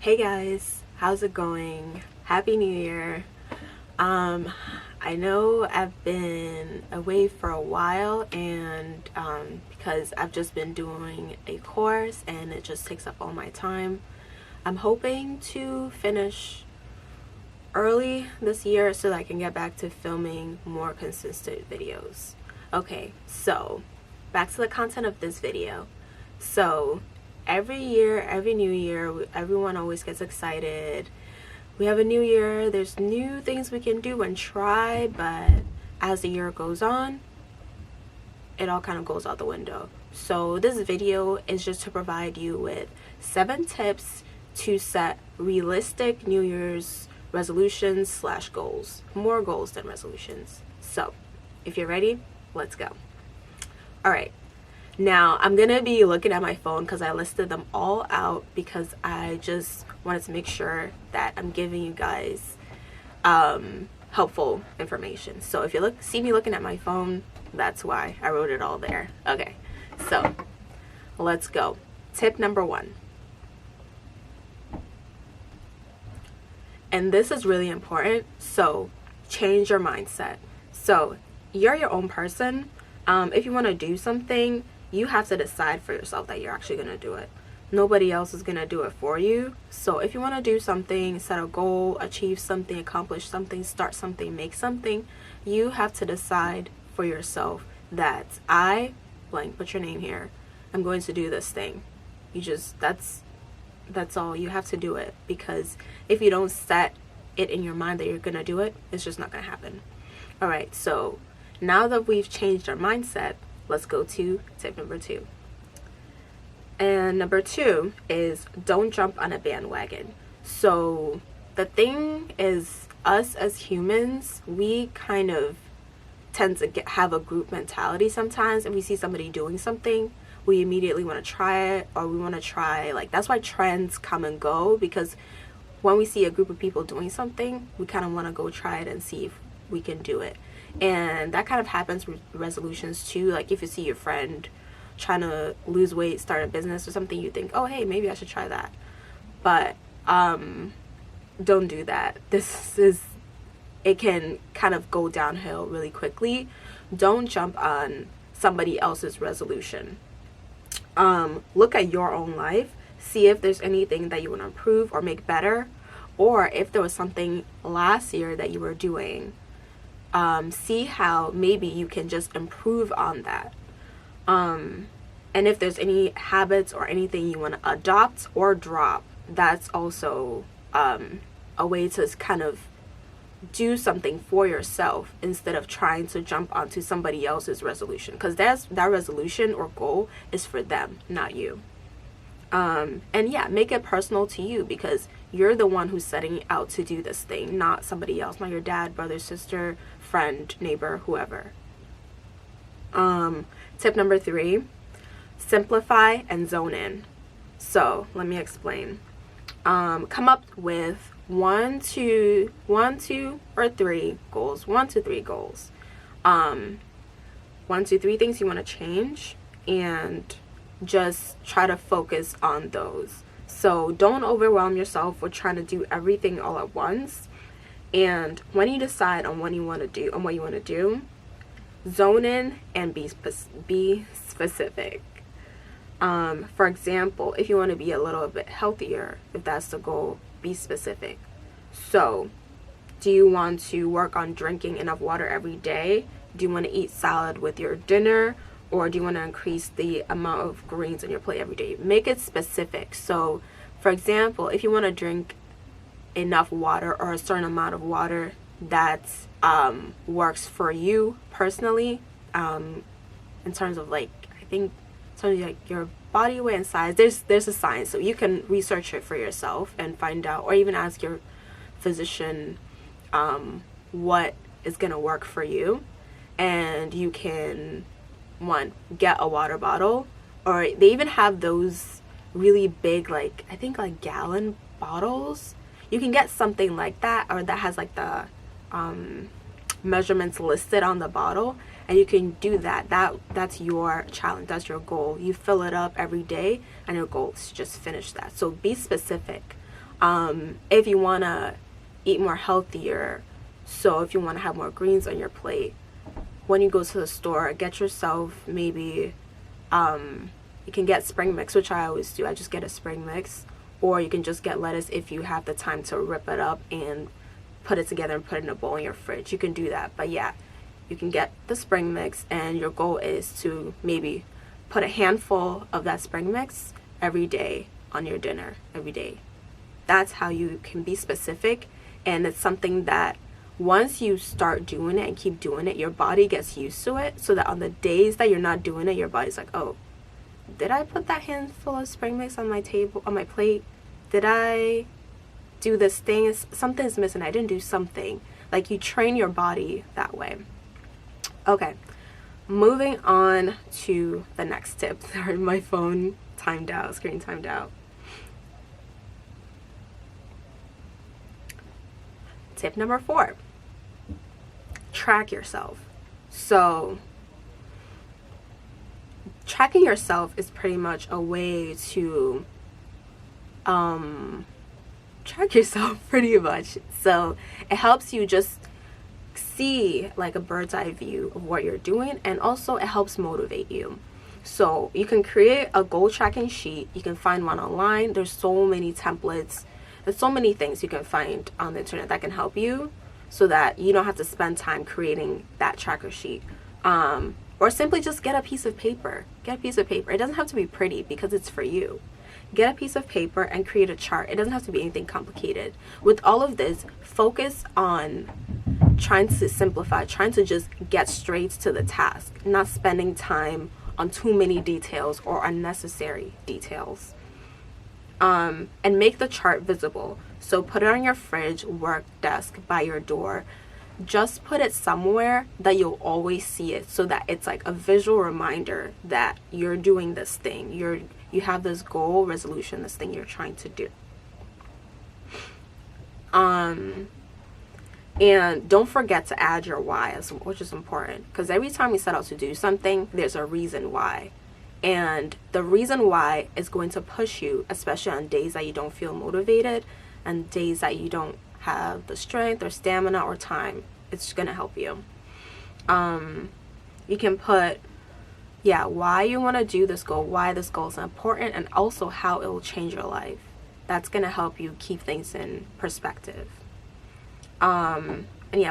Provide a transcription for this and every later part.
Hey guys, how's it going? Happy New Year. I know I've been away for a while and because I've just been doing a course and it just takes up all my time. I'm hoping to finish early this year so that I can get back to filming more consistent videos. Okay, so back to the content of this video. So every year, every new year, everyone always gets excited. We have a new year, there's new things we can do and try, but as the year goes on, it all kind of goes out the window. So this video is just to provide you with 7 tips to set realistic New Year's resolutions slash goals. More goals than resolutions. So if you're ready, let's go. Alright. Now, I'm going to be looking at my phone because I listed them all out because I just wanted to make sure that I'm giving you guys helpful information. So if you see me looking at my phone, that's why I wrote it all there. Okay, so let's go. Tip number 1. And this is really important. So change your mindset. So you're your own person. If you want to do something, you have to decide for yourself that you're actually going to do it. Nobody else is going to do it for you. So if you want to do something, set a goal, achieve something, accomplish something, start something, make something, you have to decide for yourself that I, blank, put your name here, I'm going to do this thing. You just, that's all. You have to do it, because if you don't set it in your mind that you're going to do it, it's just not going to happen. All right, so now that we've changed our mindset, let's go to tip number 2. And number 2 is don't jump on a bandwagon. So the thing is, us as humans, we kind of tend to have a group mentality sometimes. If we see somebody doing something, we immediately want to try it, or we want to try, like, that's why trends come and go, because when we see a group of people doing something, we kind of want to go try it and see if we can do it. And that kind of happens with resolutions too. Like if you see your friend trying to lose weight, start a business or something, you think, oh hey, maybe I should try that. But don't do that. It can kind of go downhill really quickly. Don't jump on somebody else's resolution. Look at your own life, see if there's anything that you want to improve or make better, or if there was something last year that you were doing. See how maybe you can just improve on that. And if there's any habits or anything you want to adopt or drop, that's also a way to kind of do something for yourself instead of trying to jump onto somebody else's resolution, because that resolution or goal is for them, not you. And yeah, make it personal to you, because you're the one who's setting out to do this thing, not somebody else, not your dad, brother, sister, friend, neighbor, whoever. Tip number 3, simplify and zone in. So let me explain. Come up with 1, 2, or 3 goals. 1 to 3 goals. 1 to 3 things you want to change, and just try to focus on those. So don't overwhelm yourself with trying to do everything all at once. And when you decide on what you want to do, zone in and be specific. For example, if you want to be a little bit healthier, if that's the goal, be specific. So do you want to work on drinking enough water every day? Do you want to eat salad with your dinner? Or do you want to increase the amount of greens on your plate every day? Make it specific. So for example, if you want to drink enough water, or a certain amount of water that works for you personally, in terms of, like, I think in terms of like your body weight and size, there's a science, so you can research it for yourself and find out, or even ask your physician what is going to work for you. And you can, 1, get a water bottle, or they even have those really big, like, I think like gallon bottles. You can get something like that, or that has like the measurements listed on the bottle, and you can do that. That's your challenge, that's your goal. You fill it up every day, and your goal is to just finish that. So be specific. If you want to eat more healthier, so if you want to have more greens on your plate, when you go to the store, get yourself maybe, you can get spring mix, which I always do. I just get a spring mix, or you can just get lettuce if you have the time to rip it up and put it together and put it in a bowl in your fridge. You can do that. But yeah, you can get the spring mix, and your goal is to maybe put a handful of that spring mix every day on your dinner every day. That's how you can be specific, and it's something that once you start doing it and keep doing it, your body gets used to it, so that on the days that you're not doing it, your body's like, oh, did I put that handful of spring mix on my table, on my plate? Did I do this thing? Something's missing. I didn't do something. Like, you train your body that way. Okay, moving on to the next tip. Sorry, my phone timed out, screen timed out. Tip number 4, track yourself. So tracking yourself is pretty much a way to track yourself pretty much. So it helps you just see like a bird's eye view of what you're doing, and also it helps motivate you. So you can create a goal tracking sheet. You can find one online. There's so many templates. There's so many things you can find on the internet that can help you, so that you don't have to spend time creating that tracker sheet. Or simply just get a piece of paper. Get a piece of paper. It doesn't have to be pretty because it's for you. Get a piece of paper and create a chart. It doesn't have to be anything complicated. With all of this, focus on trying to simplify, trying to just get straight to the task, not spending time on too many details or unnecessary details. And make the chart visible. So put it on your fridge, work desk, by your door. Just put it somewhere that you'll always see it, so that it's like a visual reminder that you're doing this thing. You have this goal, resolution, this thing you're trying to do. And don't forget to add your why, which is important, because every time we set out to do something, there's a reason why. And the reason why is going to push you, especially on days that you don't feel motivated and days that you don't have the strength or stamina or time. It's going to help you. You can put, why you want to do this goal, why this goal is important, and also how it will change your life. That's going to help you keep things in perspective. And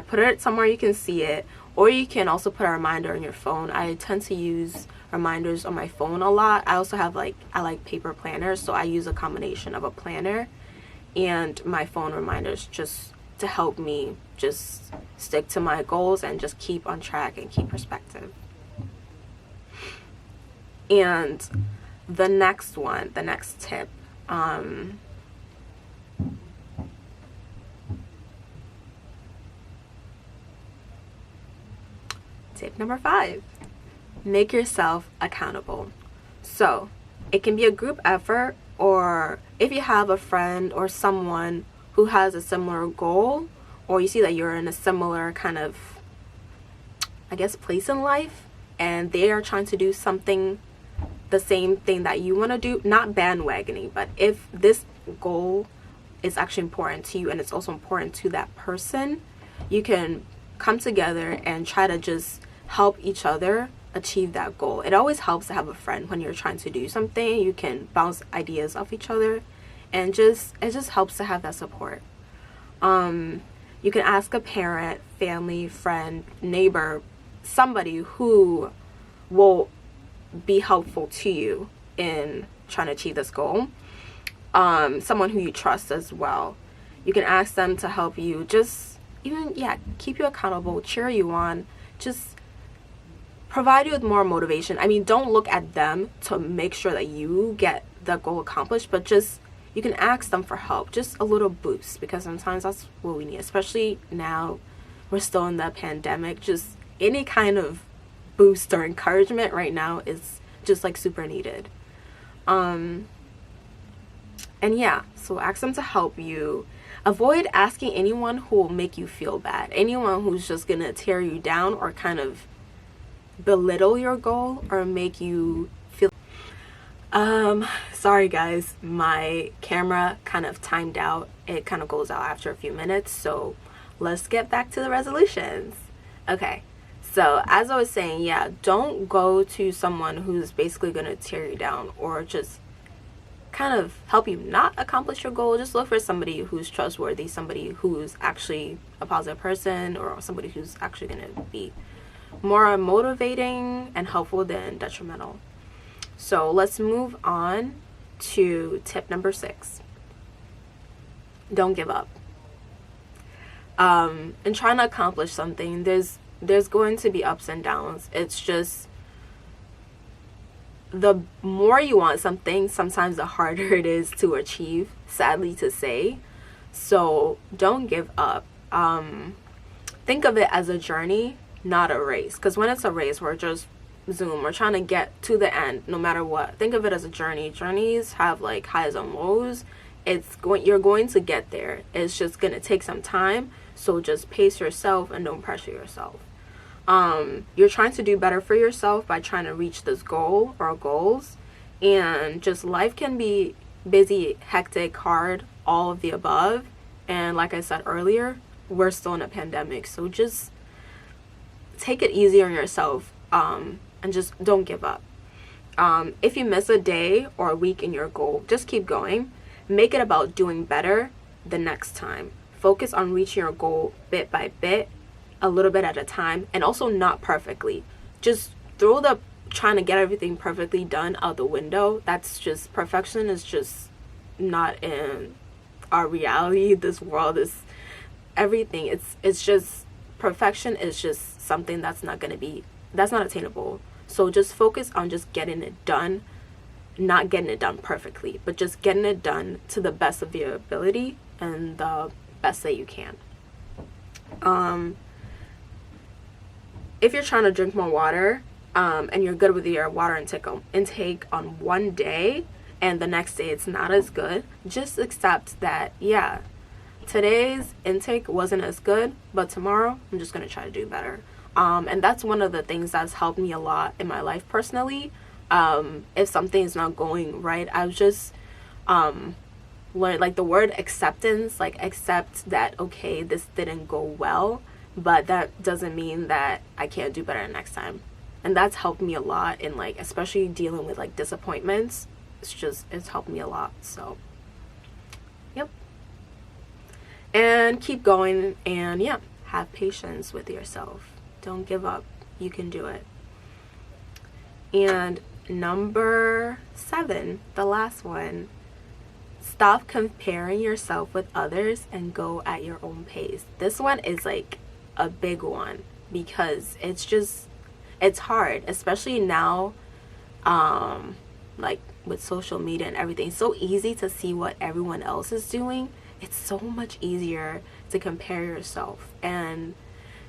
put it somewhere you can see it, or you can also put a reminder on your phone. I tend to use reminders on my phone a lot. I also have I like paper planners, so I use a combination of a planner and my phone reminders, just to help me just stick to my goals and just keep on track and keep perspective. And the next tip, tip number 5, make yourself accountable. So it can be a group effort, or if you have a friend or someone who has a similar goal, or you see that you're in a similar kind of, place in life, and they are trying to do something, the same thing that you want to do, not bandwagoning, but if this goal is actually important to you and it's also important to that person, you can come together and try to just help each other achieve that goal. It always helps to have a friend when you're trying to do something. You can bounce ideas off each other, and it just helps to have that support. You can ask a parent, family, friend, neighbor, somebody who will be helpful to you in trying to achieve this goal. Someone who you trust as well. You can ask them to help you, just keep you accountable, cheer you on, just provide you with more motivation. Don't look at them to make sure that you get the goal accomplished, but just, you can ask them for help, just a little boost, because sometimes that's what we need, especially now we're still in the pandemic. Just any kind of boost or encouragement right now is just super needed. So ask them to help you. Avoid asking anyone who will make you feel bad, anyone who's just gonna tear you down or kind of belittle your goal or make you feel. So sorry guys, my camera kind of timed out. It kind of goes out after a few minutes, so let's get back to the resolutions. Okay, so as I was saying, yeah, don't go to someone who's basically going to tear you down or just kind of help you not accomplish your goal. Just look for somebody who's trustworthy, somebody who's actually a positive person, or somebody who's actually going to be more motivating and helpful than detrimental. So let's move on to tip number 6. Don't give up. And trying to accomplish something, there's going to be ups and downs. It's just the more you want something, sometimes the harder it is to achieve, sadly to say. So don't give up. Think of it as a journey, not a race. Because when it's a race, we're trying to get to the end no matter what. Think of it as a journey. Journeys have like highs and lows. You're going to get there. It's just going to take some time. So just pace yourself and don't pressure yourself. You're trying to do better for yourself by trying to reach this goal or goals. And just life can be busy, hectic, hard, all of the above. And like I said earlier, we're still in a pandemic. So just take it easy on yourself. And just don't give up. If you miss a day or a week in your goal, just keep going. Make it about doing better the next time. Focus on reaching your goal bit by bit, a little bit at a time, and also not perfectly. Just throw the trying to get everything perfectly done out the window. That's just, perfection is just not in our reality. This world is everything. It's just, perfection is just something that's not attainable. So just focus on just getting it done, not getting it done perfectly, but just getting it done to the best of your ability and the best that you can. If you're trying to drink more water, and you're good with your water intake on one day, and the next day it's not as good, just accept that, yeah, today's intake wasn't as good, but tomorrow I'm just going to try to do better. And that's one of the things that's helped me a lot in my life personally. If something is not going right, I've just learned, like, the word acceptance, like, accept that, okay, this didn't go well, but that doesn't mean that I can't do better next time. And that's helped me a lot in, like, especially dealing with, like, disappointments. It's helped me a lot. So, yep. And keep going, and yeah, have patience with yourself. Don't give up. You can do it. And number 7, the last one, stop comparing yourself with others and go at your own pace. This one is like a big one because it's hard, especially now, like with social media and everything. It's so easy to see what everyone else is doing. It's so much easier to compare yourself, and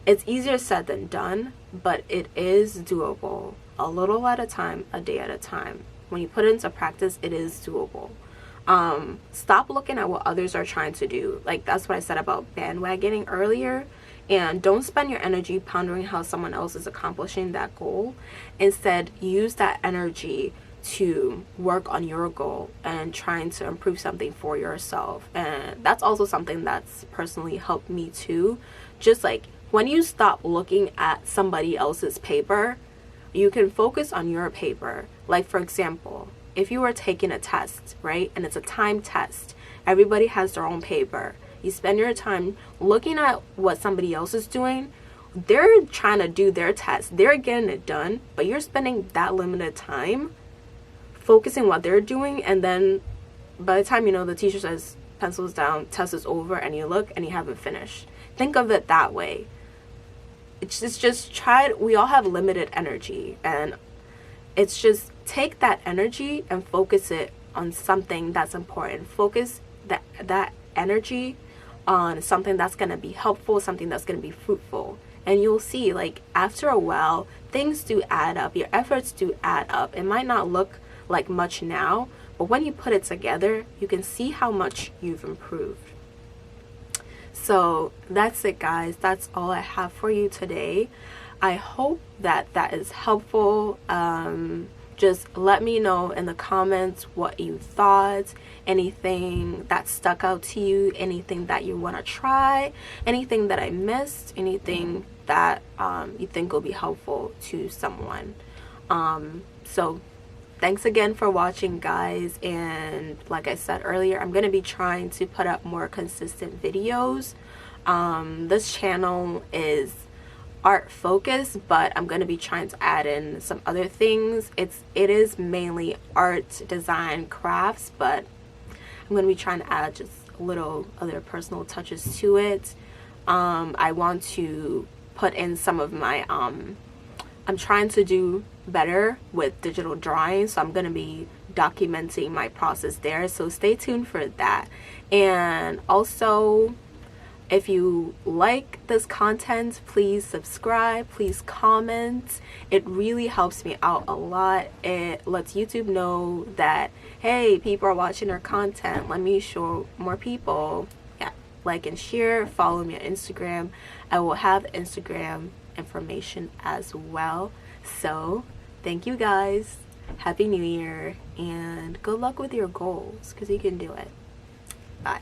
it's easier said than done, but it is doable. A little at a time, a day at a time. When you put it into practice, it is doable. Stop looking at what others are trying to do. Like, that's what I said about bandwagoning earlier. And don't spend your energy pondering how someone else is accomplishing that goal. Instead, use that energy to work on your goal and trying to improve something for yourself. And that's also something that's personally helped me too. Just like, when you stop looking at somebody else's paper, you can focus on your paper. Like, for example, if you were taking a test, right, and it's a time test, everybody has their own paper. You spend your time looking at what somebody else is doing. They're trying to do their test. They're getting it done, but you're spending that limited time focusing what they're doing, and then by the time you know, the teacher says pencils down, test is over, and you look and you haven't finished. Think of it that way. It's just we all have limited energy, and it's just take that energy and focus it on something that's important. Focus that energy on something that's going to be helpful, something that's going to be fruitful, and you'll see, like, after a while, things do add up. Your efforts do add up. It might not look like much now, but when you put it together, you can see how much you've improved. So that's it, guys. That's all I have for you today. I hope that is helpful. just let me know in the comments what you thought, anything that stuck out to you, anything that you want to try, anything that I missed, anything that you think will be helpful to someone. So thanks again for watching, guys, and like I said earlier, I'm going to be trying to put up more consistent videos. This channel is art focused, but I'm going to be trying to add in some other things. It is mainly art, design, crafts, but I'm going to be trying to add just little other personal touches to it. I want to put in some of my I'm trying to do better with digital drawing, so I'm going to be documenting my process there, so stay tuned for that. And also, if you like this content, please subscribe, please comment. It really helps me out a lot. It lets YouTube know that, hey, people are watching our content. Let me show more people. Yeah, like and share, follow me on Instagram. I will have Instagram information as well. So thank you guys. Happy New Year, and good luck with your goals, because you can do it. Bye.